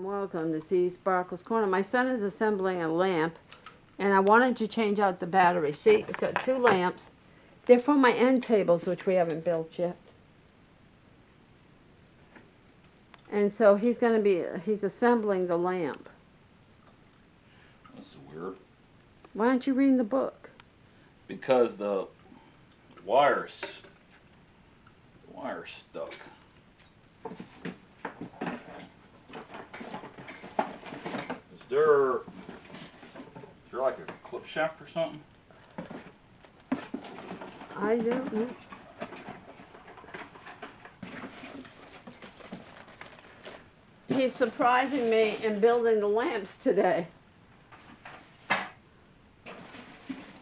Welcome to seasparkles Corner. My son is assembling a lamp, and I wanted to change out the battery. See, it's got two lamps. They're from my end tables, which we haven't built yet. And so he's assembling the lamp. That's weird. Why aren't you reading the book? Because the wire's stuck. Is there like a clip shaft or something? I don't know. He's surprising me in building the lamps today.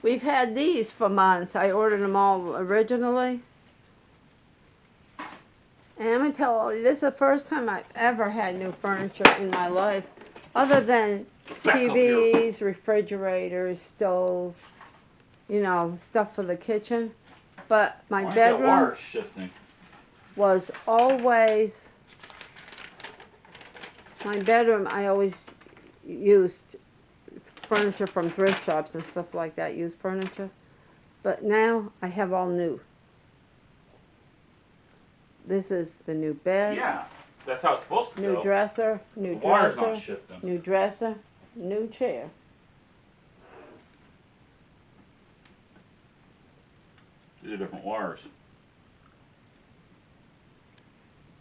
We've had these for months. I ordered them all originally. And I'm going to tell you, this is the first time I've ever had new furniture in my life, other than TVs, refrigerators, stoves, you know, stuff for the kitchen. But my bedroom wire shifting? Was always, my bedroom, I always used furniture from thrift shops and stuff like that, used furniture. But now I have all new. This is the new bed. Yeah, that's how it's supposed to new go. Dresser, new the dresser, wire's not shifting. new dresser, new chair. These are different wires.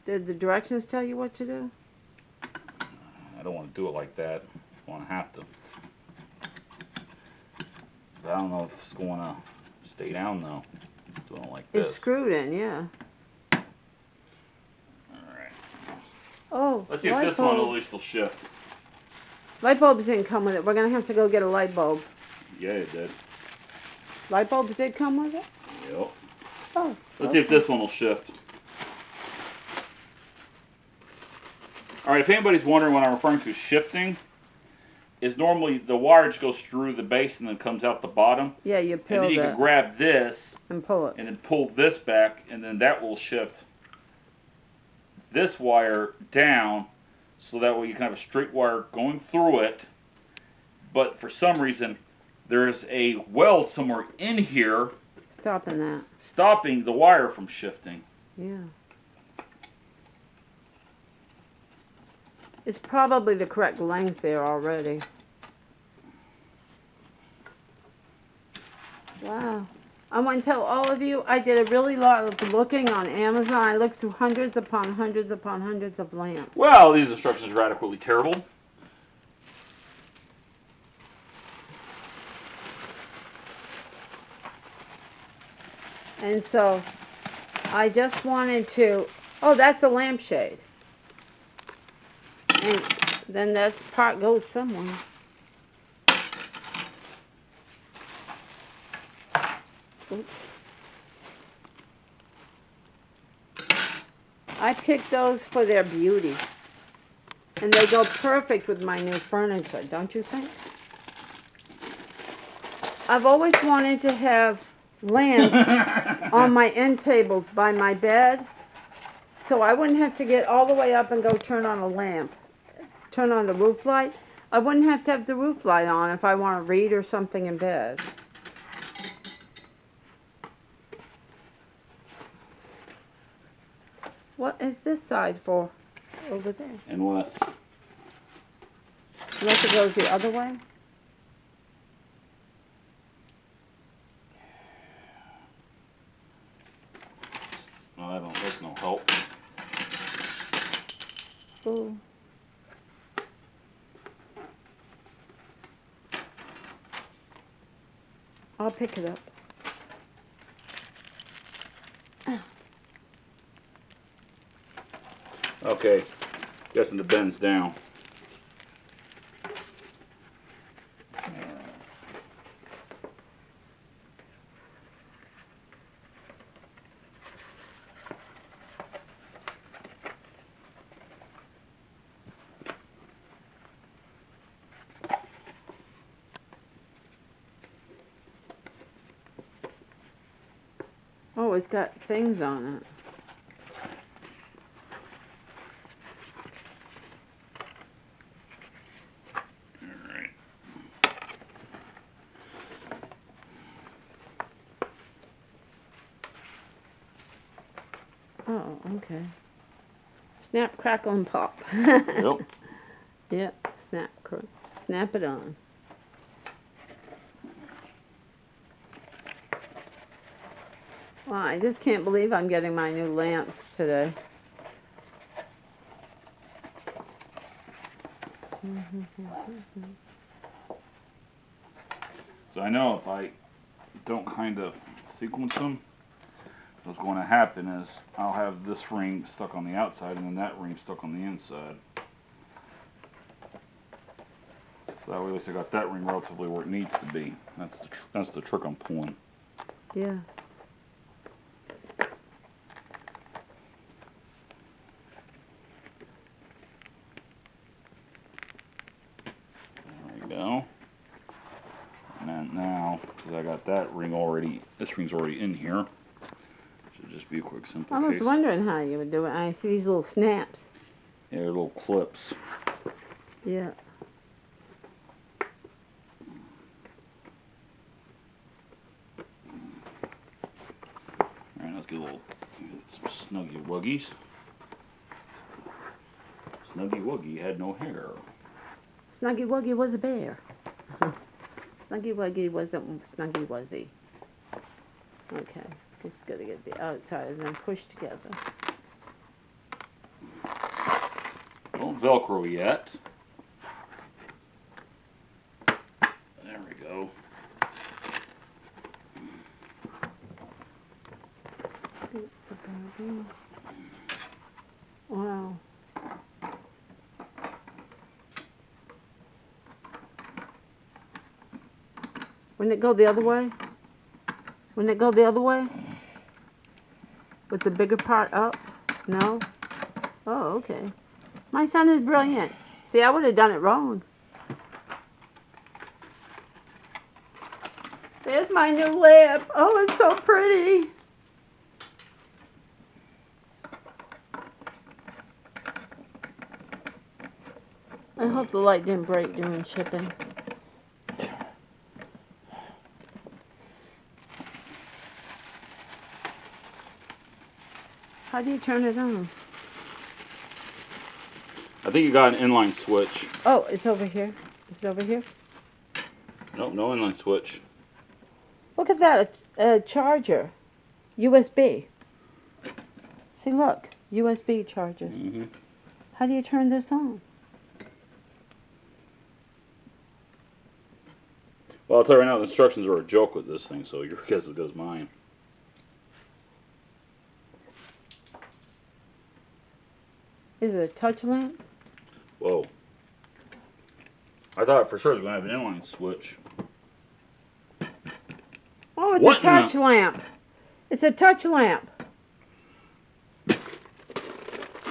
Did the directions tell you what to do? I don't want to do it like that. I want to have to. But I don't know if it's going to stay down though. Doing it like this. It's screwed in, yeah. Alright. Oh, let's see if this one at least will shift. Light bulbs didn't come with it. We're going to have to go get a light bulb. Yeah, it did. Light bulbs did come with it? Yep. Oh. Let's see if this one will shift. Alright, if anybody's wondering what I'm referring to shifting, is normally the wire just goes through the base and then comes out the bottom. Yeah, you peel it. And then you can grab this and pull it. And then pull this back, and then that will shift this wire down, so that way you can have a straight wire going through it. But for some reason, there's a weld somewhere in here stopping the wire from shifting. Yeah. It's probably the correct length there already. Wow. I want to tell all of you, I did a really lot of looking on Amazon. I looked through hundreds upon hundreds upon hundreds of lamps. Well, these instructions are adequately terrible. And so, I just wanted to, oh, that's a lampshade. And then that part goes somewhere. Oops. I picked those for their beauty. And they go perfect with my new furniture, don't you think? I've always wanted to have lamps on my end tables by my bed, so I wouldn't have to get all the way up and go turn on a lamp. Turn on the roof light. I wouldn't have to have the roof light on if I want to read or something in bed. What is this side for? Over there. Unless it goes the other way? No, that's no help. Ooh. I'll pick it up. Okay, guessing the bend's down. Oh, it's got things on it. Oh, okay. Snap, crackle, and pop. Yep. Yep, snap it on. Wow, I just can't believe I'm getting my new lamps today. So I know if I don't kind of sequence them, what's going to happen is I'll have this ring stuck on the outside and then that ring stuck on the inside. So that way at least I got that ring relatively where it needs to be. That's the trick I'm pulling. Yeah. There we go. And then now, because I got that ring already, this ring's already in here. Should just be a quick simple I was case. wondering how you would do it. I see these little snaps. Yeah, they're little clips. Yeah. Alright, let's get some Snuggy Wuggies. Snuggy Wuggy had no hair. Snuggy Wuggy was a bear. Snuggy Wuggy wasn't Snuggy Wuzzy. Okay, it's got to get the outside and then push together. Don't Velcro yet. There we go. It's a barbie. Wow. Wouldn't it go the other way? Wouldn't it go the other way? With the bigger part up? No? Oh, okay. My son is brilliant. See, I would have done it wrong. There's my new lamp. Oh, it's so pretty. I hope the light didn't break during shipping. How do you turn it on? I think you got an inline switch. Oh, it's over here. Is it over here? Nope, no inline switch. Look at that, a charger. USB. See, look, USB chargers. Mm-hmm. How do you turn this on? Well, I'll tell you right now, the instructions are a joke with this thing, so your guess as good as mine. Is it a touch lamp? Whoa. I thought for sure it was going to have an inline switch. Oh, it's What a touch lamp. It's a touch lamp.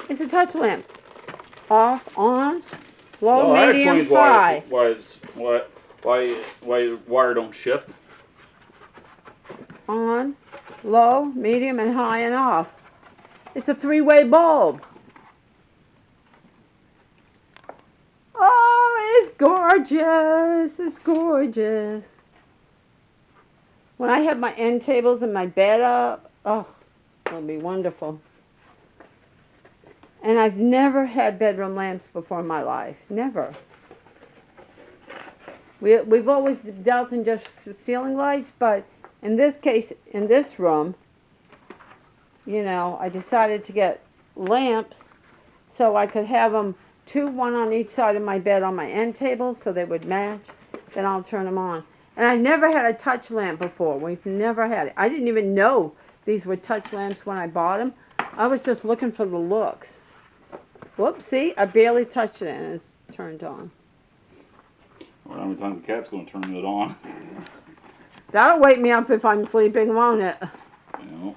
It's a touch lamp. Off, on, low, Well, medium, that explains high. why wire don't shift. On, low, medium, and high and off. It's a three-way bulb. Oh, it's gorgeous. It's gorgeous. When I have my end tables and my bed up, oh, it'll be wonderful. And I've never had bedroom lamps before in my life. Never. We've always dealt in just ceiling lights, but in this case, in this room, you know, I decided to get lamps so I could have them one on each side of my bed on my end table so they would match. Then I'll turn them on. And I've never had a touch lamp before. We've never had it. I didn't even know these were touch lamps when I bought them. I was just looking for the looks. Whoops, see? I barely touched it and it's turned on. Well, how many times the cat's going to turn it on? That'll wake me up if I'm sleeping, won't it? You know.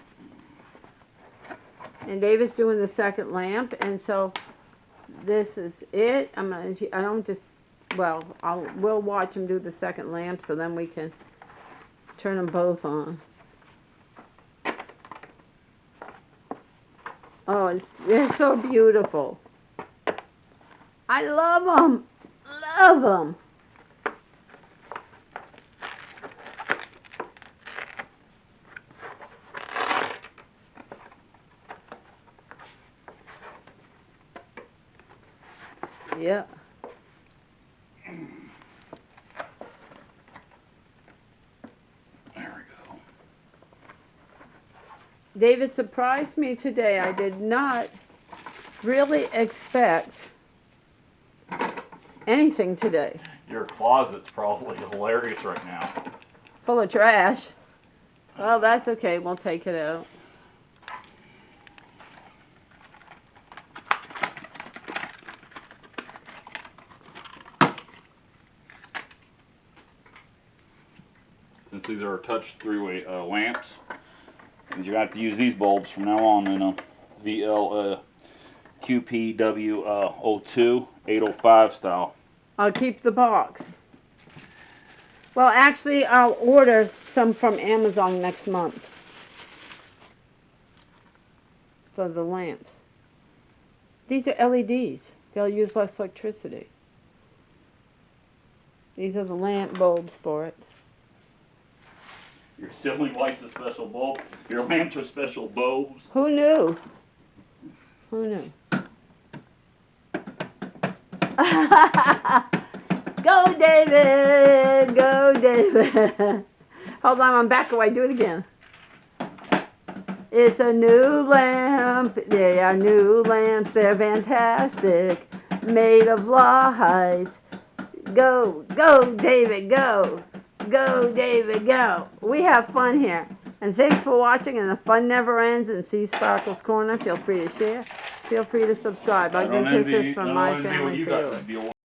And David's doing the second lamp, and so this is it. We'll watch him do the second lamp, so then we can turn them both on. Oh, they're so beautiful. I love them. Love them. Yeah. There we go. David surprised me today. I did not really expect anything today. Your closet's probably hilarious right now. Full of trash. Well, that's okay. We'll take it out. Since these are touch three-way lamps, and you're going to have to use these bulbs from now on in a VL QPW 805 style. I'll keep the box. Well, actually, I'll order some from Amazon next month for the lamps. These are LEDs. They'll use less electricity. These are the lamp bulbs for it. Your ceiling light's a special bulb. Your lamps are special bulbs. Who knew? Who knew? Go, David! Go, David! Hold on, I'm back away. Do it again. It's a new lamp. They are new lamps. They're fantastic. Made of light. Go, go, David, go. Go, David, go. We have fun here. And thanks for watching, and the fun never ends in Seasparkles Corner. Feel free to share. Feel free to subscribe. Hugs and kisses from my family for you.